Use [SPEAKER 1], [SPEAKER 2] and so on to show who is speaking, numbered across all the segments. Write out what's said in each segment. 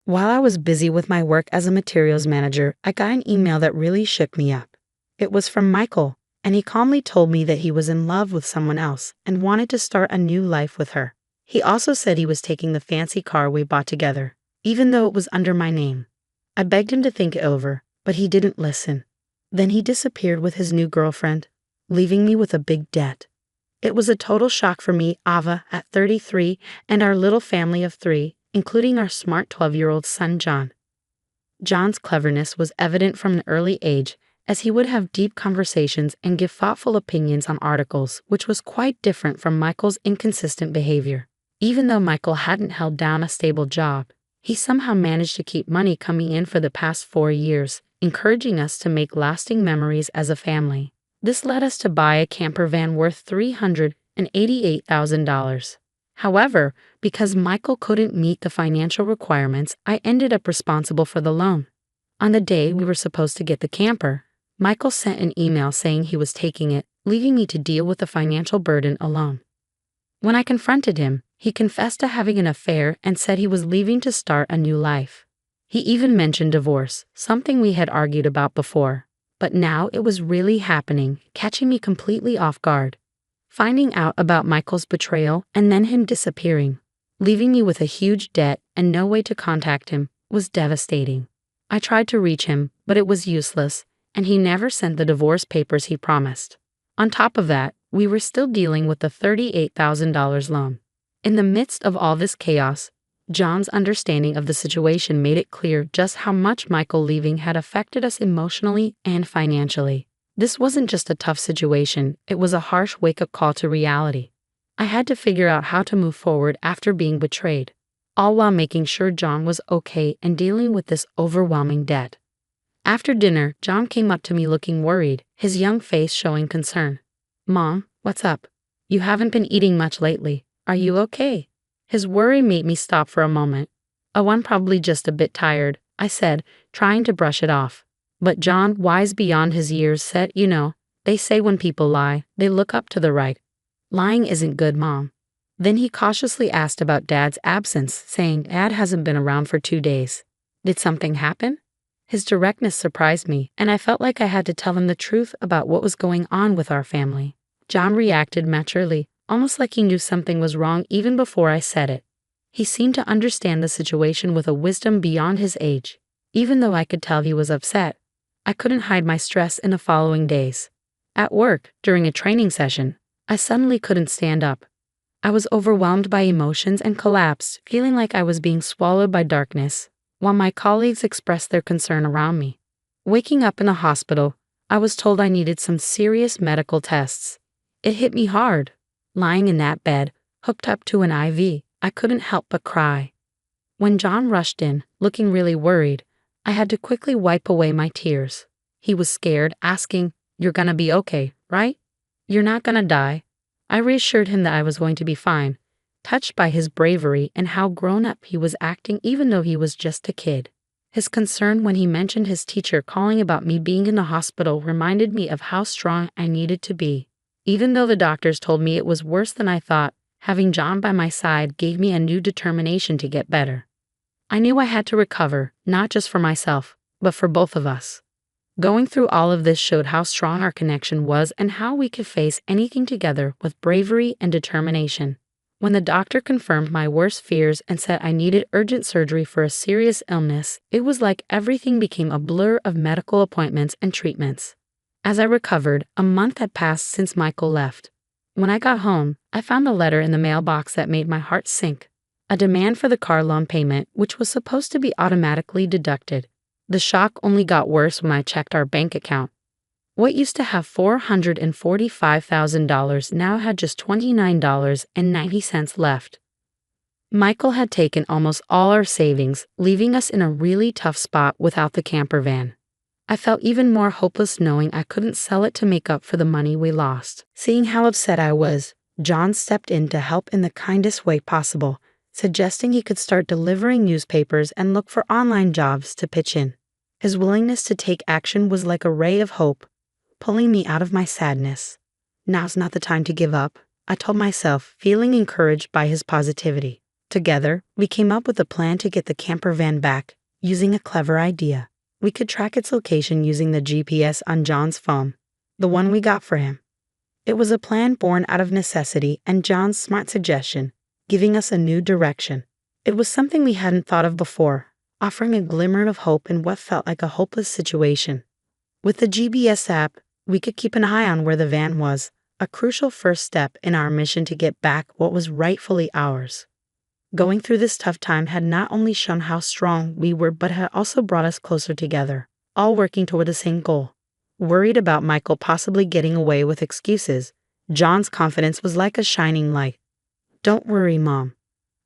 [SPEAKER 1] While I was busy with my work as a materials manager, I got an email that really shook me up. It was from Michael, and he calmly told me that he was in love with someone else and wanted to start a new life with her. He also said he was taking the fancy car we bought together, even though it was under my name. I begged him to think it over, but he didn't listen. Then he disappeared with his new girlfriend, leaving me with a big debt. It was a total shock for me, Ava, at 33, and our little family of 3, including our smart 12-year-old son, John. John's cleverness was evident from an early age, as he would have deep conversations and give thoughtful opinions on articles, which was quite different from Michael's inconsistent behavior. Even though Michael hadn't held down a stable job, he somehow managed to keep money coming in for the past 4 years, encouraging us to make lasting memories as a family. This led us to buy a camper van worth $388,000. However, because Michael couldn't meet the financial requirements, I ended up responsible for the loan. On the day we were supposed to get the camper, Michael sent an email saying he was taking it, leaving me to deal with the financial burden alone. When I confronted him, he confessed to having an affair and said he was leaving to start a new life. He even mentioned divorce, something we had argued about before. But now it was really happening, catching me completely off guard. Finding out about Michael's betrayal and then him disappearing, leaving me with a huge debt and no way to contact him, was devastating. I tried to reach him, but it was useless, and he never sent the divorce papers he promised. On top of that, we were still dealing with the $38,000 loan. In the midst of all this chaos, John's understanding of the situation made it clear just how much Michael leaving had affected us emotionally and financially. This wasn't just a tough situation, it was a harsh wake-up call to reality. I had to figure out how to move forward after being betrayed, all while making sure John was okay and dealing with this overwhelming debt. After dinner, John came up to me looking worried, his young face showing concern. "Mom, what's up? You haven't been eating much lately. Are you okay?" His worry made me stop for a moment. "I'm probably just a bit tired," I said, trying to brush it off. But John, wise beyond his years, said, they say when people lie, they look up to the right. Lying isn't good, Mom." Then he cautiously asked about Dad's absence, saying Dad hasn't been around for 2 days. Did something happen? His directness surprised me, and I felt like I had to tell him the truth about what was going on with our family. John reacted maturely, almost like he knew something was wrong even before I said it. He seemed to understand the situation with a wisdom beyond his age. Even though I could tell he was upset, I couldn't hide my stress in the following days. At work, during a training session, I suddenly couldn't stand up. I was overwhelmed by emotions and collapsed, feeling like I was being swallowed by darkness, while my colleagues expressed their concern around me. Waking up in a hospital, I was told I needed some serious medical tests. It hit me hard. Lying in that bed, hooked up to an IV, I couldn't help but cry. When John rushed in, looking really worried, I had to quickly wipe away my tears. He was scared, asking, "You're gonna be okay, right? You're not gonna die?" I reassured him that I was going to be fine, touched by his bravery and how grown-up he was acting even though he was just a kid. His concern when he mentioned his teacher calling about me being in the hospital reminded me of how strong I needed to be. Even though the doctors told me it was worse than I thought, having John by my side gave me a new determination to get better. I knew I had to recover, not just for myself, but for both of us. Going through all of this showed how strong our connection was and how we could face anything together with bravery and determination. When the doctor confirmed my worst fears and said I needed urgent surgery for a serious illness, it was like everything became a blur of medical appointments and treatments. As I recovered, a month had passed since Michael left. When I got home, I found a letter in the mailbox that made my heart sink. A demand for the car loan payment, which was supposed to be automatically deducted. The shock only got worse when I checked our bank account. What used to have $445,000 now had just $29.90 left. Michael had taken almost all our savings, leaving us in a really tough spot without the camper van. I felt even more hopeless knowing I couldn't sell it to make up for the money we lost. Seeing how upset I was, John stepped in to help in the kindest way possible, suggesting he could start delivering newspapers and look for online jobs to pitch in. His willingness to take action was like a ray of hope, pulling me out of my sadness. Now's not the time to give up, I told myself, feeling encouraged by his positivity. Together, we came up with a plan to get the camper van back, using a clever idea. We could track its location using the GPS on John's phone, the one we got for him. It was a plan born out of necessity and John's smart suggestion, giving us a new direction. It was something we hadn't thought of before, offering a glimmer of hope in what felt like a hopeless situation. With the GPS app, we could keep an eye on where the van was, a crucial first step in our mission to get back what was rightfully ours. Going through this tough time had not only shown how strong we were but had also brought us closer together, all working toward the same goal. Worried about Michael possibly getting away with excuses, John's confidence was like a shining light. "Don't worry, Mom.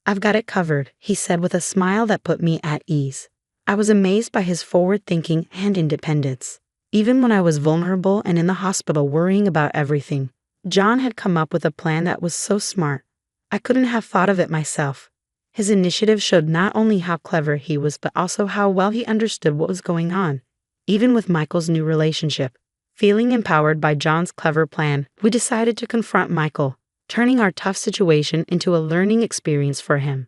[SPEAKER 1] I've got it covered," he said with a smile that put me at ease. I was amazed by his forward thinking and independence. Even when I was vulnerable and in the hospital worrying about everything, John had come up with a plan that was so smart. I couldn't have thought of it myself. His initiative showed not only how clever he was but also how well he understood what was going on. Even with Michael's new relationship, feeling empowered by John's clever plan, we decided to confront Michael, turning our tough situation into a learning experience for him.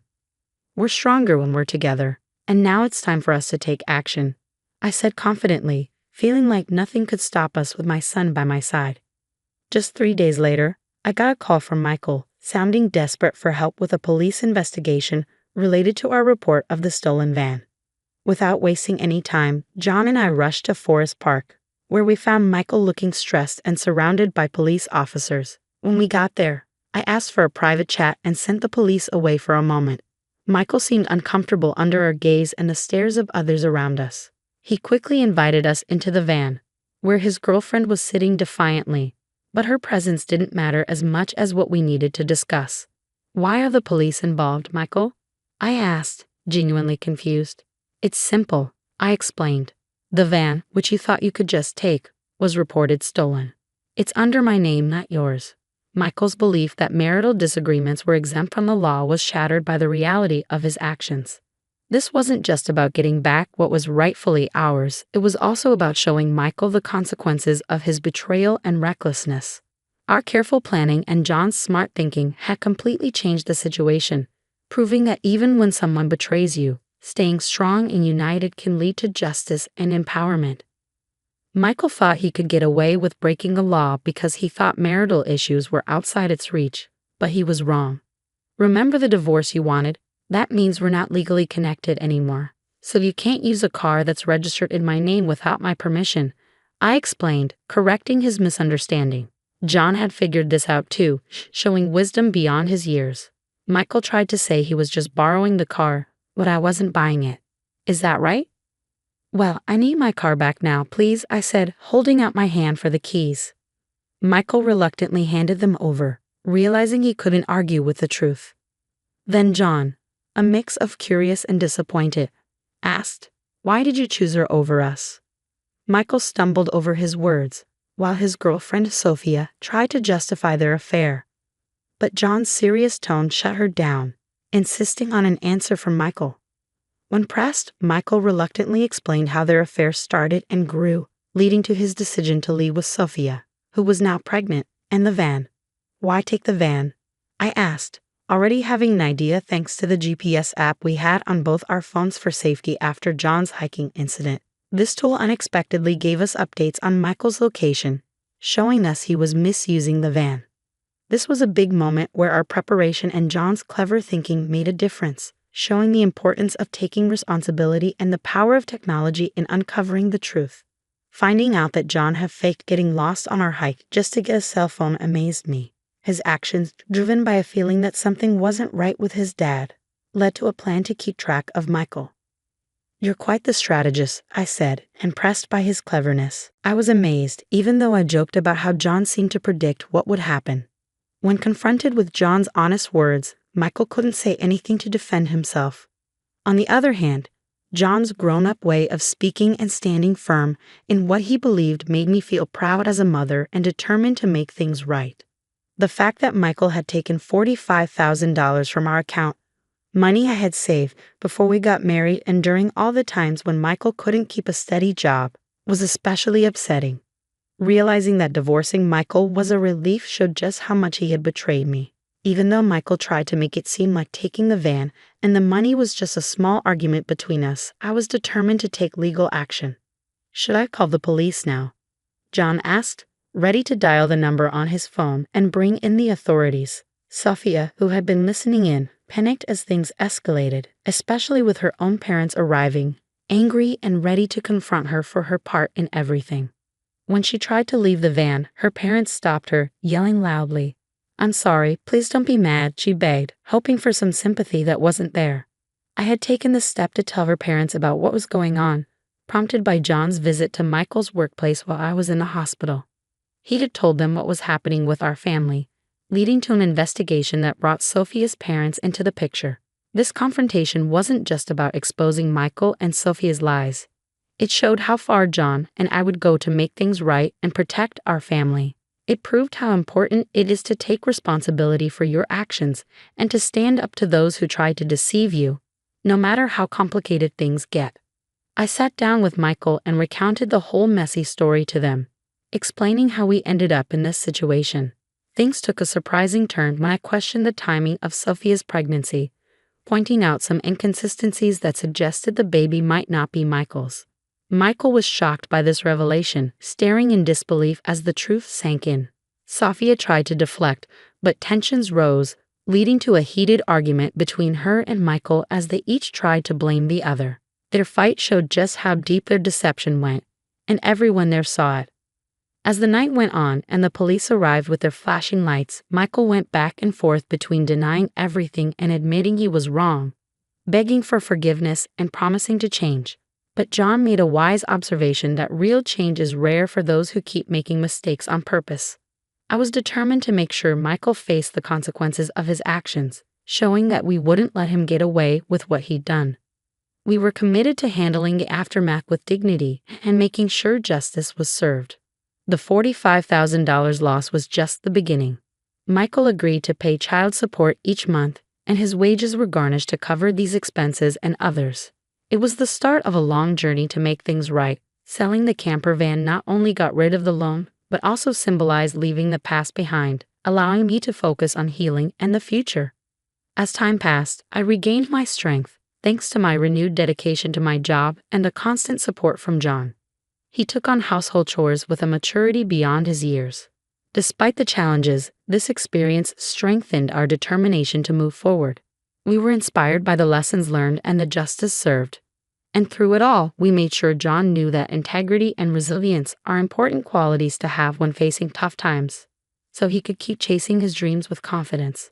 [SPEAKER 1] "We're stronger when we're together, and now it's time for us to take action," I said confidently, feeling like nothing could stop us with my son by my side. Just 3 days later, I got a call from Michael, sounding desperate for help with a police investigation related to our report of the stolen van. Without wasting any time, John and I rushed to Forest Park, where we found Michael looking stressed and surrounded by police officers. When we got there, I asked for a private chat and sent the police away for a moment. Michael seemed uncomfortable under our gaze and the stares of others around us. He quickly invited us into the van, where his girlfriend was sitting defiantly, but her presence didn't matter as much as what we needed to discuss. "Why are the police involved, Michael?" I asked, genuinely confused. "It's simple," I explained. "The van, which you thought you could just take, was reported stolen. It's under my name, not yours." Michael's belief that marital disagreements were exempt from the law was shattered by the reality of his actions. This wasn't just about getting back what was rightfully ours, it was also about showing Michael the consequences of his betrayal and recklessness. Our careful planning and John's smart thinking had completely changed the situation, proving that even when someone betrays you, staying strong and united can lead to justice and empowerment. Michael thought he could get away with breaking the law because he thought marital issues were outside its reach, but he was wrong. "Remember the divorce you wanted? That means we're not legally connected anymore, so you can't use a car that's registered in my name without my permission," I explained, correcting his misunderstanding. John had figured this out too, showing wisdom beyond his years. Michael tried to say he was just borrowing the car, but I wasn't buying it. "Is that right?" "Well, I need my car back now, please," I said, holding out my hand for the keys. Michael reluctantly handed them over, realizing he couldn't argue with the truth. Then John, a mix of curious and disappointed, asked, "Why did you choose her over us?" Michael stumbled over his words, while his girlfriend Sophia tried to justify their affair. But John's serious tone shut her down, insisting on an answer from Michael. When pressed, Michael reluctantly explained how their affair started and grew, leading to his decision to leave with Sophia, who was now pregnant, and the van. "Why take the van?" I asked, already having an idea thanks to the GPS app we had on both our phones for safety after John's hiking incident. This tool unexpectedly gave us updates on Michael's location, showing us he was misusing the van. This was a big moment where our preparation and John's clever thinking made a difference, showing the importance of taking responsibility and the power of technology in uncovering the truth. Finding out that John had faked getting lost on our hike just to get a cell phone amazed me. His actions, driven by a feeling that something wasn't right with his dad, led to a plan to keep track of Michael. "You're quite the strategist," I said, impressed by his cleverness. I was amazed, even though I joked about how John seemed to predict what would happen. When confronted with John's honest words, Michael couldn't say anything to defend himself. On the other hand, John's grown-up way of speaking and standing firm in what he believed made me feel proud as a mother and determined to make things right. The fact that Michael had taken $45,000 from our account, money I had saved before we got married and during all the times when Michael couldn't keep a steady job, was especially upsetting. Realizing that divorcing Michael was a relief showed just how much he had betrayed me. Even though Michael tried to make it seem like taking the van and the money was just a small argument between us, I was determined to take legal action. "Should I call the police now?" John asked, ready to dial the number on his phone and bring in the authorities. Sophia, who had been listening in, panicked as things escalated, especially with her own parents arriving, angry and ready to confront her for her part in everything. When she tried to leave the van, her parents stopped her, yelling loudly. "I'm sorry, please don't be mad," she begged, hoping for some sympathy that wasn't there. I had taken the step to tell her parents about what was going on, prompted by John's visit to Michael's workplace while I was in the hospital. He had told them what was happening with our family, leading to an investigation that brought Sophia's parents into the picture. This confrontation wasn't just about exposing Michael and Sophia's lies. It showed how far John and I would go to make things right and protect our family. It proved how important it is to take responsibility for your actions and to stand up to those who try to deceive you, no matter how complicated things get. I sat down with Michael and recounted the whole messy story to them, explaining how we ended up in this situation. Things took a surprising turn when I questioned the timing of Sophia's pregnancy, pointing out some inconsistencies that suggested the baby might not be Michael's. Michael was shocked by this revelation, staring in disbelief as the truth sank in. Sophia tried to deflect, but tensions rose, leading to a heated argument between her and Michael as they each tried to blame the other. Their fight showed just how deep their deception went, and everyone there saw it. As the night went on and the police arrived with their flashing lights, Michael went back and forth between denying everything and admitting he was wrong, begging for forgiveness and promising to change. But John made a wise observation that real change is rare for those who keep making mistakes on purpose. I was determined to make sure Michael faced the consequences of his actions, showing that we wouldn't let him get away with what he'd done. We were committed to handling the aftermath with dignity and making sure justice was served. The $45,000 loss was just the beginning. Michael agreed to pay child support each month, and his wages were garnished to cover these expenses and others. It was the start of a long journey to make things right. Selling the camper van not only got rid of the loan, but also symbolized leaving the past behind, allowing me to focus on healing and the future. As time passed, I regained my strength, thanks to my renewed dedication to my job and the constant support from John. He took on household chores with a maturity beyond his years. Despite the challenges, this experience strengthened our determination to move forward. We were inspired by the lessons learned and the justice served. And through it all, we made sure John knew that integrity and resilience are important qualities to have when facing tough times, so he could keep chasing his dreams with confidence.